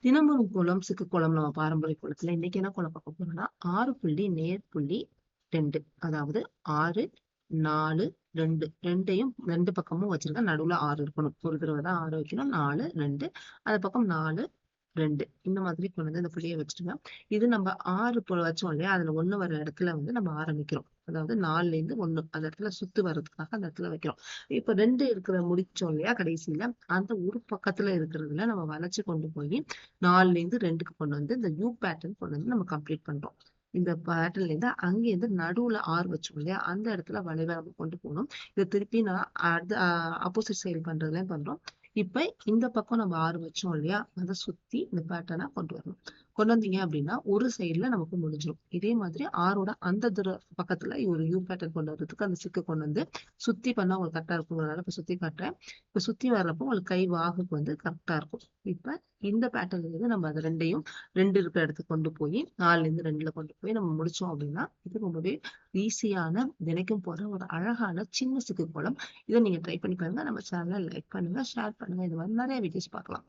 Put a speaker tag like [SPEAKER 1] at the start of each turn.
[SPEAKER 1] தினமொரு கோலம், சிக்கு கோலம் நம்ம பாரம்பரிய கோலத்துல இன்னைக்கு என்ன கோலம் பார்க்க போறோம்னா, 6 புள்ளி நேர் புள்ளி 2. அதாவது 6, 4, 2 2யும் 2 பக்கமும் வச்சிருக்கேன். நடுவுல 6 இருக்கணும். ஒரு தடவை தான் 6 வைக்கணும். 4, 2 அந்த பக்கம் 4, 2 இந்த மாதிரி கொண்டு வந்து இந்த புள்ளிய வச்சுட்டுங்க. இது நம்ம 6 வச்சோம் இல்லையா? அதுல 1 வர இடத்துல வந்து நம்ம ஆரம்பிக்கிறோம். அதாவது 4ல இருந்து 1 அந்த இடத்துல சுத்து வர்றதுக்காக அந்த இடத்துல வைக்கிறோம். இப்ப 2 இருக்கிற முடிச்சோம் இல்லையா? கடைசியில அந்த ஒரு பக்கத்துல இருக்கிறதுல நம்ம வளைச்சு கொண்டு போய் 4ல இருந்து 2க்கு கொண்டு வந்து இந்த யூ பேட்டர்ன் கொண்டு வந்து நம்ம கம்ப்ளீட் பண்றோம். இந்த பேட்டர்ன்ல இருந்து அங்கேருந்து நடுவுல 6 வச்சோம் இல்லையா? அந்த இடத்துல வளைவா நம்ம கொண்டு போகணும். இத திருப்பி நான் ஆப்போசிட் சைடு பண்றதுலயும் பண்றோம். இப்ப இந்த பக்கம் நம்ம 6 வச்சோம் இல்லையா? அத சுத்தி இந்த பேட்டர்னா கொண்டு வரணும். கொண்டு வந்தீங்க அப்படின்னா ஒரு சைடுல நமக்கு முடிஞ்சிரும். இதே மாதிரி 6ஓட அந்த பக்கத்துல ஒரு யூ பேட்டர்ன் கொண்டு வரதுக்கு அந்த சிக்க கொண்டு வந்து சுத்தி பண்ணா உங்களுக்கு கரெக்டா இருக்குங்கிறதுனால இப்ப சுத்தி காட்டுறேன். இப்ப சுத்தி வர்றப்போ உங்களுக்கு கை வாகுக்கு வந்து கரெக்டா இருக்கும். இப்ப இந்த பேட்டர்ன்ல இருந்து நம்ம அது 2யும் 2 இருக்கிற இடத்துக்கு கொண்டு போய் 4ல இருந்து 2ல கொண்டு போய் நம்ம முடிச்சோம் அப்படின்னா இது ரொம்பவே ஈஸியான தினைக்கும் போற ஒரு அழகான சின்ன சிக்கு கோலம். இதை நீங்க ட்ரை பண்ணி பாருங்க. நம்ம சேனலை லைக் பண்ணுங்க, ஷேர் பண்ணுங்க. இது மாதிரி நிறைய வீடியோஸ் பார்க்கலாம்.